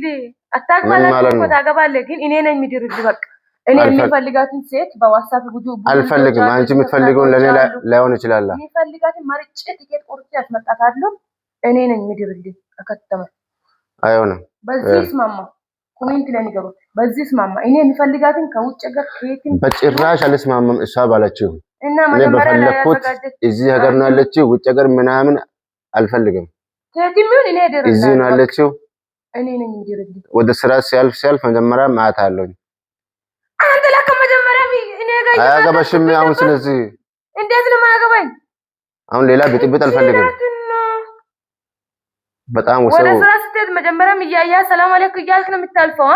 ምን ማለት ነው? ታገባለህ ግን እኔ ነኝ የሚድርልህ በቃ እኔ የሚፈልጋትን ሴት በዋትስአፕ አልፈልግም። አንቺ የምትፈልገውን ለኔ ላይሆን ይችላል። የሚፈልጋትን መርጬ ቲኬት ቆርጬ አስመጣታለሁ። እኔ ነኝ የሚድርልህ። አከተመ አይሆንም። በዚህ ስማማ ኮሜንት ላይ ንገሩ። በዚህ ስማማ እኔ የሚፈልጋትን ከውጭ ሀገር ከየትም በጭራሽ አልስማማም። እሷ ባለችው እና መጀመሪያ ላይ ያዘጋጀች እዚህ ሀገር ነው ያለችው። ውጭ ሀገር ምናምን አልፈልግም። ከየትም ይሁን እኔ ደረሰ እዚህ ነው ያለችው። እኔ ነኝ የሚድርልህ። ወደ ስራ ሲያልፍ መጀመሪያ ማታ አለኝ። አንተ ለካ መጀመሪያ እኔ ጋር አያገባሽም። አሁን ስለዚህ እንዴት ነው የማያገባኝ? አሁን ሌላ ብጥብጥ አልፈልግም። በጣም ወሰው ወደ ስራ ስትሄድ መጀመሪያም እያያ ሰላም አለይኩም እያልክ ነው የምታልፈው።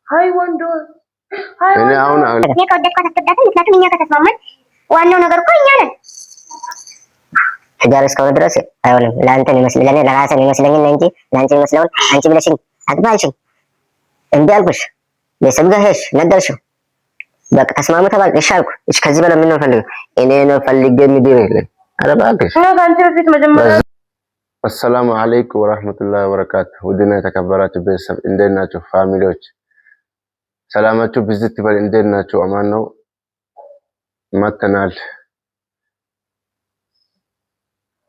ሃይ ወንዶ እኔ አሁን እኔ ከወደድኳት አትወዳትም። ምክንያቱም እኛ ከተስማማን ዋናው ነገር እኮ እኛ ነን። ትዳር እስከሆነ ድረስ አይሆንም። ለአንተ ይመስል ለኔ ለራሴ ነው ይመስለኝ እንጂ ለአንቺ ይመስለውን አንቺ ብለሽኝ አግባልሽኝ እንዴ አልኩሽ። ለሰብ ጋር ሄሽ ነገርሽው በቃ ተስማሙ ተባል እሻልኩ። እሺ ከዚህ በላይ ምን ነው ፈልገው? እኔ ነው ፈልጌ ምድር የለም። ኧረ እባክሽ አንተ በፊት መጀመሪያ አሰላሙ አለይኩም ወራህመቱላሂ ወበረካቱሁ። ውድና የተከበራችሁ ቤተሰብ እንዴት ናችሁ? ፋሚሊዎች ሰላማችሁ ብዝት ይበል። እንዴት ናችሁ? አማን ነው? መተናል።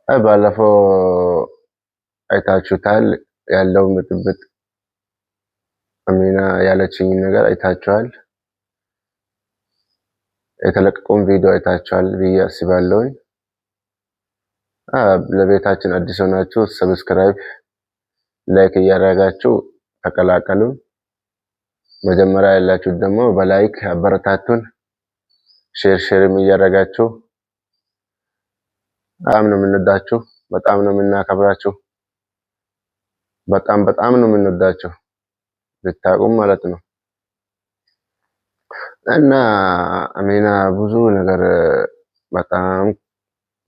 ባለፈው አይታችሁታል ያለው ብጥብጥ አሚና ያለችኝ ነገር አይታችኋል። የተለቀቀውን ቪዲዮ አይታችኋል ብዬ አስባለሁ። ለቤታችን አዲስ ሆናችሁ ሰብስክራይብ፣ ላይክ እያደረጋችሁ ተቀላቀሉ። መጀመሪያ ያላችሁ ደግሞ በላይክ አበረታቱን። ሼርም እያደረጋችሁ በጣም ነው የምንወዳችሁ፣ በጣም ነው የምናከብራችሁ፣ በጣም ነው የምንወዳችሁ ልታቁም ማለት ነው። እና አሚና ብዙ ነገር በጣም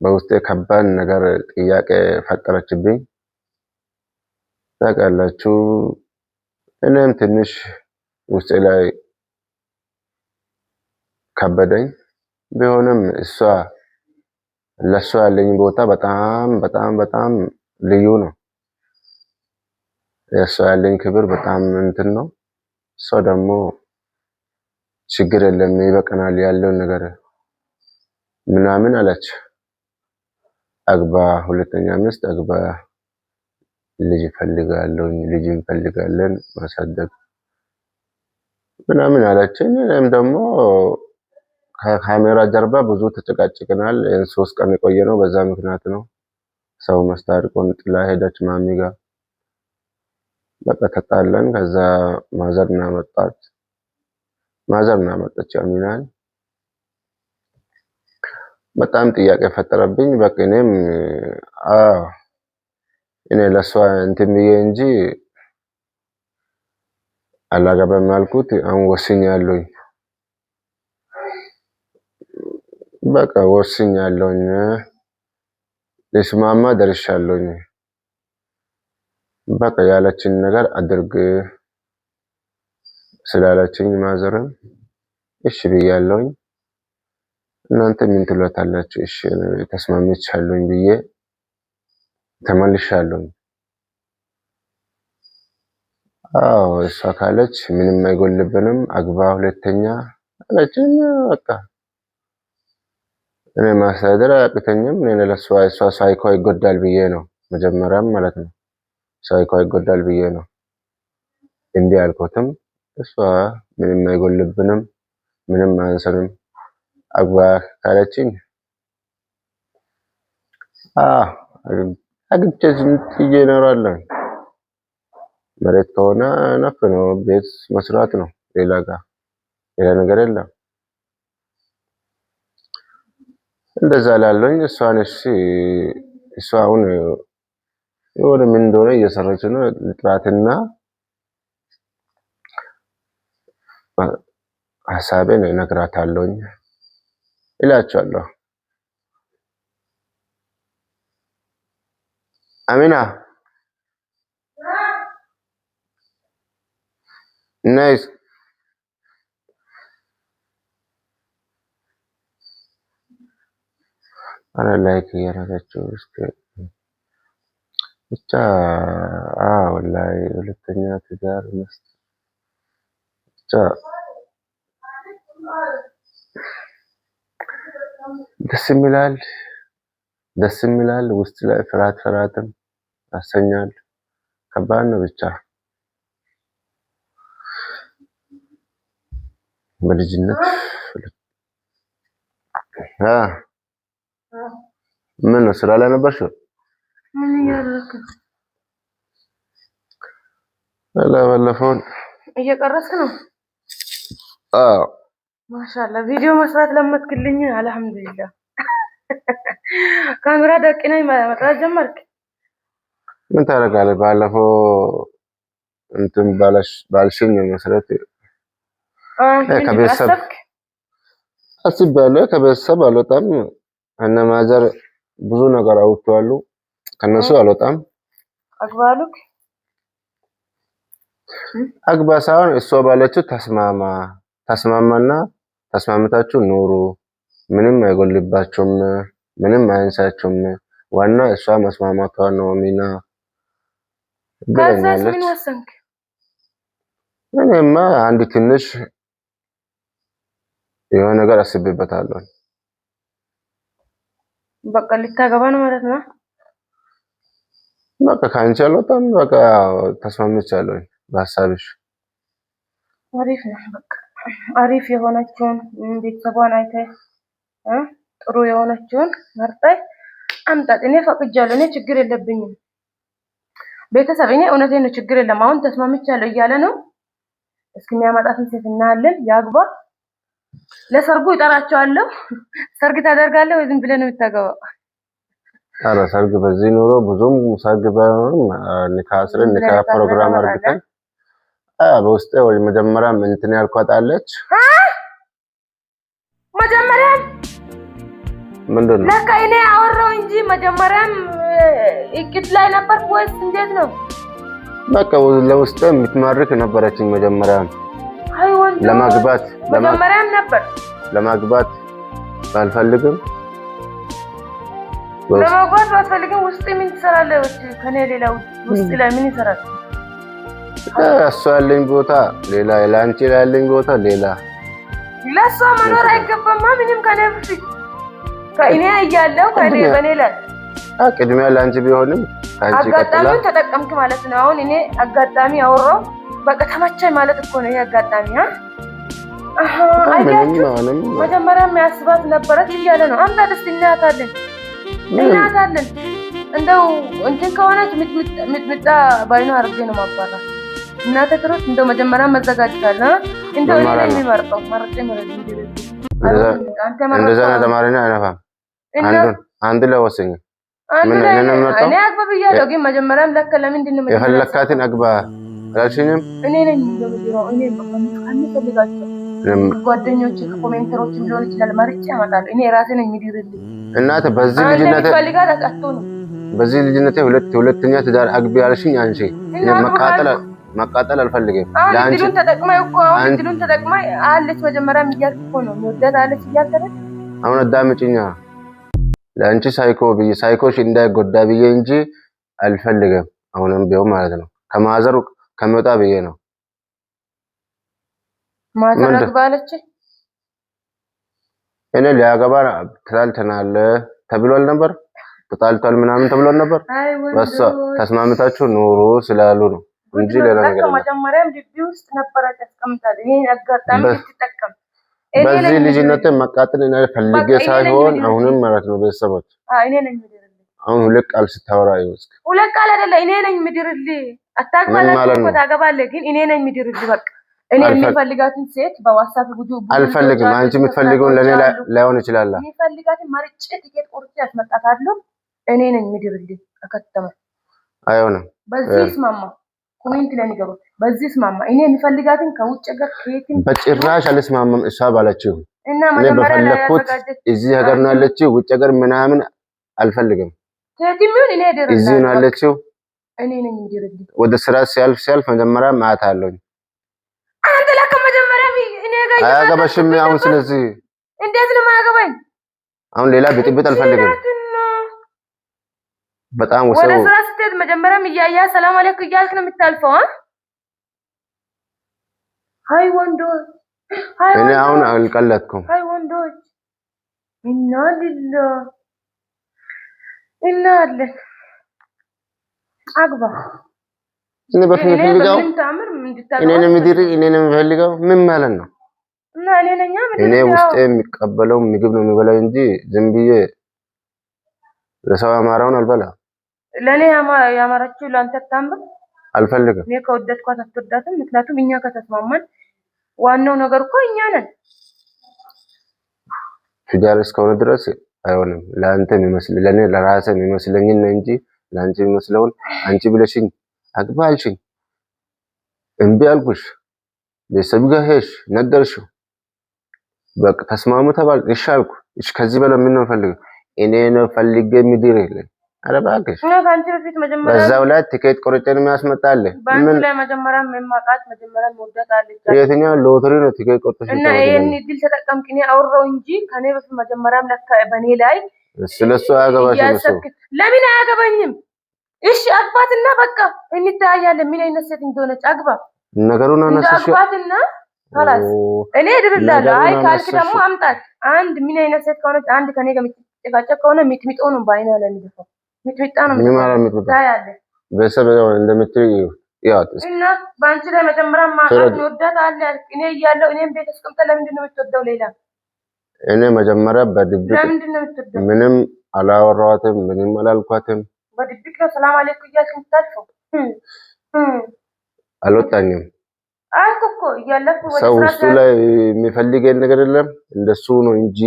በውስጤ ከባድ ነገር ጥያቄ ፈጠረችብኝ። ታውቃላችሁ እኔም ትንሽ ውስጤ ላይ ከበደኝ። ቢሆንም እሷ ለሷ ያለኝ ቦታ በጣም ልዩ ነው። የሷ ያለኝ ክብር በጣም እንትን ነው። እሷ ደግሞ ችግር የለም ይበቀናል ያለውን ነገር ምናምን አለች። አግባ፣ ሁለተኛ ሚስት አግባ፣ ልጅ ፈልጋለሁ፣ ልጅ እንፈልጋለን ማሳደግ ምናምን አለችኝ። እኔም ደግሞ ከካሜራ ጀርባ ብዙ ተጨቃጭቀናል። 3 ቀን የቆየ ነው በዛ ምክንያት ነው። ሰው መስታርቆን ጥላ ሄደች ማሚ ጋር። በቃ ተጣላን። ከዛ ማዘርና መጣች አሚናን። በጣም ጥያቄ ፈጠረብኝ። በቃ እኔ ለሷ እንትን ብዬ እንጂ አላገባም አልኩት። አሁን ወስኛለሁኝ። በቃ ወስኛለሁኝ። ለስማማ ደርሻለሁኝ። በቃ ያለችኝ ነገር አድርግ ስላለችኝ ማዘርም እሺ ብያለሁኝ። እናንተ ምን ትሏታላችሁ? እሺ ተስማምቻለሁኝ ብዬ ተመልሻለሁኝ። እሷ ካለች ምንም አይጎልብንም አግባ ሁለተኛ አለችኝ። በቃ እኔ ማስተዳደር አያቅተኝም። እኔ ለሷ እሷ ሳይኮ ይጎዳል ብዬ ነው መጀመሪያም ማለት ነው። ሳይኮ ይጎዳል ብዬ ነው እንዴ ያልኩትም። እሷ ምንም አይጎልብንም ምንም አንሰንም አግባ ካለችኝ አግብቼ ዝም ብዬ እኖራለሁ። መሬት ከሆነ ነፍ ነው ቤት መስራት ነው። ሌላ ነገር የለም። እንደዛ ላለኝ እሷ አሁን የሆነ ምን እንደሆነ እየሰራች ነው። ጥራትና ሐሳቤን እነግራታለሁኝ እላችኋለሁ። አሚና ናይስ አረ ላይክ እያደረጋችሁ እስኪ ብቻ ወላሂ ሁለተኛ ትዳር ብቻ ደስ የሚላል ውስጥ ላይ ፍርሃትም ያሰኛል። ከባድ ነው ብቻ በልጅነት ምን ነው ስራ ላይ ነበርሽ? ምን እያደረክ ነው? ባለፈውን እየቀረስክ ነው? ማሻአላ ቪዲዮ መስራት ለመትክልኝ። አልሐምዱሊላህ ካሜራ ደቅነኝ መቅረጽ ጀመርክ። ምን ታደርጋለህ? ባለፈው እንትን ባልሽኝ መሰረት ከቤተሰብ አስቤያለሁ። ከቤተሰብ አልወጣም። እነ ማዘር ብዙ ነገር አውጥተዋል። ከነሱ አልወጣም። አግባሉክ አግባ ሳይሆን እሷ ባለችው ተስማማና ተስማምታችሁ ኑሩ። ምንም አይጎልባችሁም፣ ምንም አያንሳችሁም። ዋና እሷ መስማማቷ ነው። ሚና ከዛስ ምን ወሰንክ? እኔማ አንድ ትንሽ የሆነ ነገር አስቤበታለሁ። በቃ ልታገባ ነው ማለት ነው? በቃ ካንቺ አልወጣም። በቃ ተስማምቻለሁ በሀሳብሽ። አሪፍ ነው። በቃ አሪፍ የሆነችውን ቤተሰቧን አይተህ ጥሩ የሆነችውን መርጠህ አምጣት። እኔ ፈቅጃለሁ። እኔ ችግር የለብኝም። ቤተሰብ እኔ እውነቴን ነው፣ ችግር የለም። አሁን ተስማምቻለሁ እያለ ነው። እስኪሚያመጣትን ሴት እናያለን። ያግባ። ለሰርጉ ይጠራቸዋለሁ። ሰርግ ታደርጋለህ ወይ ዝም ብለህ ነው የምታገባው? ኧረ ሰርግ በዚህ ኑሮ ብዙም ሰርግ ባይሆንም ኒካ ፕሮግራም አድርገን በውስጤ ወይ መጀመሪያም እንትን ያልኳት አለች። መጀመሪያም ምንድን ነው ለካ እኔ አወራው እንጂ መጀመሪያም እቅድ ላይ ነበር ወይስ እንዴት ነው? በቃ ለውስጤ የምትማርክ ነበረችኝ መጀመሪያም ለማግባት መጀመሪያም ነበር። ለማግባት ባልፈልግም ውስጥ ምን ትሰራለህ? ከኔ ሌላ ውስጥ ላይ ምን ይሰራል? እሷ ያለኝ ቦታ ሌላ፣ ለአንቺ ያለኝ ቦታ ሌላ። ለእሷ መኖር አይገባማ ምንም ከኔ በፊት ከእኔ እያለሁ በኔ ላይ ቅድሚያ ለአንቺ ቢሆንም አጋጣሚውን ተጠቀምክ ማለት ነው። አሁን እኔ አጋጣሚ አወራሁ በቃ ተመቸኝ ማለት እኮ ነው። ይሄ አጋጣሚ አይያችሁ መጀመሪያ የሚያስባት ነበረት እያለ ነው። አምጣ ደስ እናያታለን። እንደው እንትን ከሆነች ምጥምጣ ባይኑ አድርጌ ነው ማባራት። እናተ ትሮት እንደው መጀመሪያ መዘጋጅታል። እንደው እኔ የሚመርጠው መርጬ መረጥ እንደዛ ነው። ተማሪና አይነፋም። አንድ ላይ ወሰኝ እኔ አግባ ብያለሁ፣ ግን መጀመሪያም ለካ ለምንድን ነው የፈለካትን አግባ አላልሽኝም? እኔ ነኝ እንደምትለው እኔ ከሚፈልጋቸው ጓደኞች ከኮሜንተሮች ሊሆን ይችላል መርጬ አመጣለሁ። እኔ ራሴ ነኝ የሚድርልኝ። እናት በዚህ ልጅነቴ ሁለተኛ ትዳር አግቢ ያልሽኝ አንቺ። መቃጠል አልፈልግም። ለአንቺ ድሉን ተጠቅማ አለች መጀመሪያም እያልኩ እኮ ነው የሚወዳት አለች እያልከረች አሁን አዳምጪኛ። ለአንቺ ሳይኮሽ እንዳይጎዳ ብዬ እንጂ አልፈልግም። አሁንም ቢሆን ማለት ነው ከማዘሩ ከመጣ ብዬ ነው። ማዘር አግባለች። እኔ ሊያገባ ተጣልተናል ተብሏል ነበር። ተጣልቷል ምናምን ተብሏል ነበር። በሷ ተስማምታችሁ ኑሩ ስላሉ ነው እንጂ ሌላ ነገር ነው። መጀመሪያም ግቢ ውስጥ ነበር ተስቀምጣል። ይሄ አጋጣሚ ትጠቀም። በዚህ ልጅነቴ መቃጠል እኔ ፈልጌ ሳይሆን አሁንም ማለት ነው ቤተሰቦች እኔ ነኝ ምድርልኝ። አሁን ሁለት ቃል ስታወራ ይወስክ ሁለት ቃል አይደለ እኔ ነኝ ምድርልኝ። አታግባለህ እኮ ታገባለህ፣ ግን እኔ ነኝ ምድርልኝ። በቃ እኔ የሚፈልጋትን ሴት በዋትስአፕ ጉዱ አልፈልግም። አንቺ የምትፈልገውን ለኔ ላይሆን ይችላል። የሚፈልጋትን መርጬ ቲኬት ቆርጬ ያስመጣታለሁ። እኔ ነኝ ምድርልኝ። አከተመ አይሆንም። በዚህ ስማማ ኮሜንት ላይ ንገሩ። በዚህ ስማማ እኔ የሚፈልጋትን ከውጭ ጋር ከየትም በጭራሽ አልስማማም። እሷ ባለችው እና መጀመሪያ ላይ ያዘጋጀች እዚህ ሀገር ነው ያለችው። ውጭ ሀገር ምናምን አልፈልግም። ከየትም ይሁን እኔ ደረሰ እዚህ ነው ያለችው። እኔ ነኝ ምድርልኝ። ወደ ስራ ሲያልፍ መጀመሪያ ማታ አለኝ። አንተ ለካ መጀመሪያ እኔ ጋር አያገባሽም። አሁን ስለዚህ እንዴት ነው የማያገባኝ? አሁን ሌላ ብጥብጥ አልፈልግም። በጣም ወደ ስራ ስትሄድ መጀመሪያም እያያ ሰላም አለይኩም እያልክ ነው የምታልፈው። ሃይ ወንዶች፣ እኔ አሁን አልቀለድኩም። ሃይ ወንዶች፣ ኢና ሊላህ ኢና አለን አግባ። እኔ በፈልገው እኔ ነው የምፈልገው ምን ማለት ነው? እና እኔ ነኝ እኔ ውስጤ የሚቀበለው ምግብ ነው የሚበላው እንጂ ዝም ብዬ ለሰው ያማራውን አልበላም። ለኔ ያማራችሁ ለአንተ ታምር አልፈልግም። እኔ ከወደድኳት አትወዳትም። ምክንያቱም እኛ ከተስማማን ዋናው ነገር እኮ እኛ ነን። ትዳር እስከሆነ ድረስ አይሆንም። ለአንተ የሚመስል ለኔ ለራሴ የሚመስለኝ ነው እንጂ ለአንቺ የሚመስለውን አንቺ ብለሽኝ አግባ አልሽኝ፣ እምቢ አልኩሽ፣ ቤተሰብ ጋር ሄድሽ ነገርሽው፣ በቃ ተስማሙ ተባል፣ እሺ አልኩ። እሺ ከዚህ በላይ ምን ነው ፈልገው? እኔ ነው ፈልጌ ምድር የለኝ። ኧረ እባክሽ እና ካንቺ በፊት መጀመሪያ በዛው ላይ ቲኬት ቆርጬን የሚያስመጣል ባንክ ላይ መጀመሪያ የማውቃት መጀመሪያ መውደት አለች። የትኛው ሎተሪ ነው ቲኬት ቆርጠሽ? እና ይሄን እድል ተጠቀምክ። እኔ አወራው እንጂ ከኔ በፊት መጀመሪያም ለካ በኔ ላይ ስለሱ አያገባሽም። ለምን አያገባኝም? እሺ አግባትና በቃ እንታያለን። ምን አይነት ሴት እንደሆነች አግባ። ነገሩን አነሳሽ አግባትና خلاص እኔ እድብላለሁ። አይ ካልክ ደግሞ አምጣት። አንድ ምን አይነት ሴት ከሆነች አንድ ከኔ ጋር የምትጨቃጨቅ ከሆነ ሚጥሚጦ ነው ባይና ላይ የሚደፋው። ሚጥሚጣ ነው ታያለህ። በሰበ እንደምትይ ያት እና ባንቺ ላይ መጀመሪያ ማቃት ወዳት አለ። እኔ እያለሁ እኔም ቤት እስከምተ ለምንድን ነው የምትወደው ሌላ? እኔ መጀመሪያ በድብቅ ለምንድን ነው የምትወደው? ምንም አላወራኋትም፣ ምንም አላልኳትም። በድብቅ ነው ሰላም አለይኩም እያልክ የምታልፈው። አልወጣኝም አልኩ እያለኩ ወደ ሰው ውስጡ ላይ የሚፈልገኝ ነገር የለም እንደሱ ነው እንጂ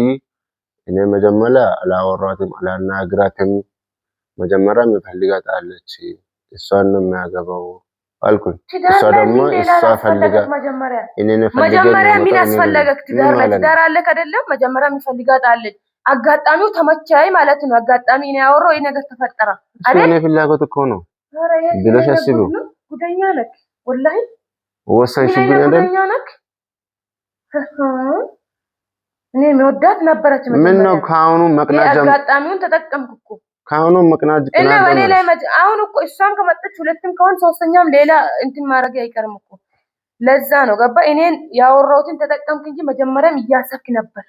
እኔ መጀመሪያ አላወራኋትም፣ አላናግራትም። መጀመሪያ የሚፈልጋት አለች፣ እሷን ነው የሚያገባው አልኩኝ። እሷ ደግሞ እሷ ፈልጋ እኔን መጀመሪያ ምን ያስፈልጋክ? ትዳር አለክ አይደለም? መጀመሪያ የሚፈልጋት አለች። አጋጣሚው ተመቻይ ማለት ነው። አጋጣሚ እኔ ያወራው ይሄ ነገር ተፈጠረ አይደል? እኔ ፍላጎት እኮ ነው ብለሽ አስቢው። ጉደኛ ነክ ወላሂ ወሰንሽብኝ አይደል? ጉደኛ ነክ እኔ መወዳት ነበረች መጀመሪያ። ምን ነው ካሁኑ መቅናት ጀምሮ አጋጣሚውን ተጠቀምኩ እኮ ካሁኑ መቅናት እና በኔ ላይ አሁን እኮ እሷም ከመጣች ሁለትም ከሆነ ሶስተኛም ሌላ እንትን ማድረግ አይቀርም እኮ። ለዛ ነው ገባ። እኔን ያወራሁትን ተጠቀምክ እንጂ መጀመሪያም እያሰብክ ነበር።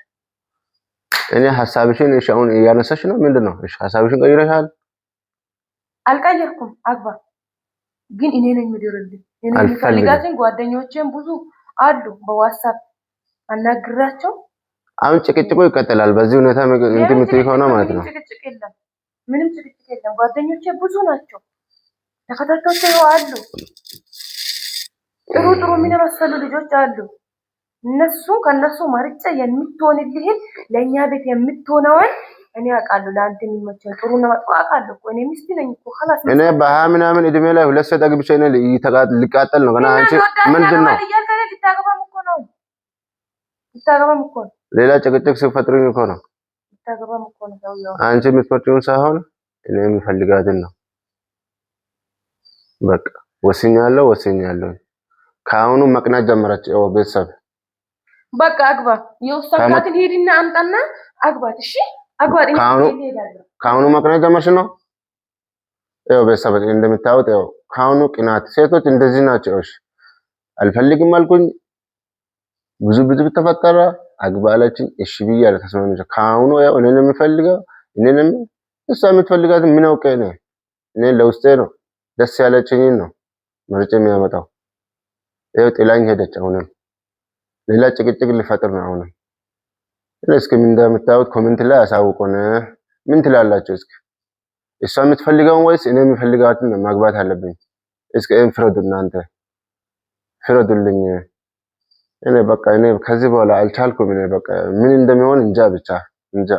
እኔ ሐሳብሽን እሺ አሁን እያነሳሽ ነው ምንድነው? እሺ ሐሳብሽን ቀይረሻል? አልቀየርኩም። አግባ ግን እኔ ነኝ የምድርልኝ። እኔ የሚፈልጋትን ጓደኞቼም ብዙ አሉ፣ በዋትስአፕ አናግራቸው። አሁን ጭቅጭቁ ይቀጥላል በዚህ ሁኔታ እንትን የምትይ ከሆነ ማለት ነው። ጭቅጭቅ የለም፣ ምንም ጭቅጭቅ የለም። ጓደኞቼ ብዙ ናቸው፣ ተከታታዮቼ አሉ፣ ጥሩ ጥሩ የሚመሰሉ ልጆች አሉ። እነሱ ከነሱ መርጬ የምትሆንልህን ለኛ ቤት የምትሆነውን እኔ አውቃለሁ። ለአንተ የሚመቸን ጥሩ ነው መጥፎ አውቃለሁ እኮ። እኔ ሚስት ነኝ እኮ خلاص። እኔ በሀያ ምናምን እድሜ ላይ ሁለት ሴት አግብቼ እኔ ልቃጠል ነው ገና። አንቺ ምንድን ነው ልታገባም እኮ ነው ሌላ ጭቅጭቅ ሲፈጥሩኝ እኮ ነው። ልታገባም እኮ ነው ሰውዬው። አንቺ የምትፈጥሪውን ሳይሆን እኔ የምፈልጋትን ነው። በቃ ወስኛለሁ። ከአሁኑ መቅናት ጀመረች ቤተሰብ። በቃ አግባ። የወሰንካትን ሄድና አምጣና አግባት። እሺ አግባት። ከአሁኑ መቅናት ጀመርሽ ነው። ያው ቤተሰብ እንደምታዩት ያው ከአሁኑ ቅናት። ሴቶች እንደዚህ ናቸው። እሺ አልፈልግም አልኩኝ፣ ብዙ ተፈጠረ፣ አግባ አለችኝ። እሺ ብያለሁ፣ ተስማምቼ። ከአሁኑ ያው እኔን የምፈልገው እኔንም እሷ የምትፈልጋት ምን አውቄ ነው። እኔ ለውስጤ ነው ደስ ያለችኝን ነው መርጬ የሚያመጣው። ያው ጥላኝ ሄደች። አሁንም ሌላ ጭቅጭቅ ሊፈጥር ነው። አሁንም እስኪ ምን እንደምታዩት ኮሜንት ላይ አሳውቁን። ምን ትላላችሁ? እስኪ እሷ የምትፈልገውን ወይስ እኔ የምፈልጋትን ማግባት አለብኝ? እስኪ ፍረዱ፣ እናንተ ፍረዱልኝ። እኔ በቃ እኔ ከዚህ በኋላ አልቻልኩም። እኔ በቃ ምን እንደሚሆን እንጃ፣ ብቻ እንጃ።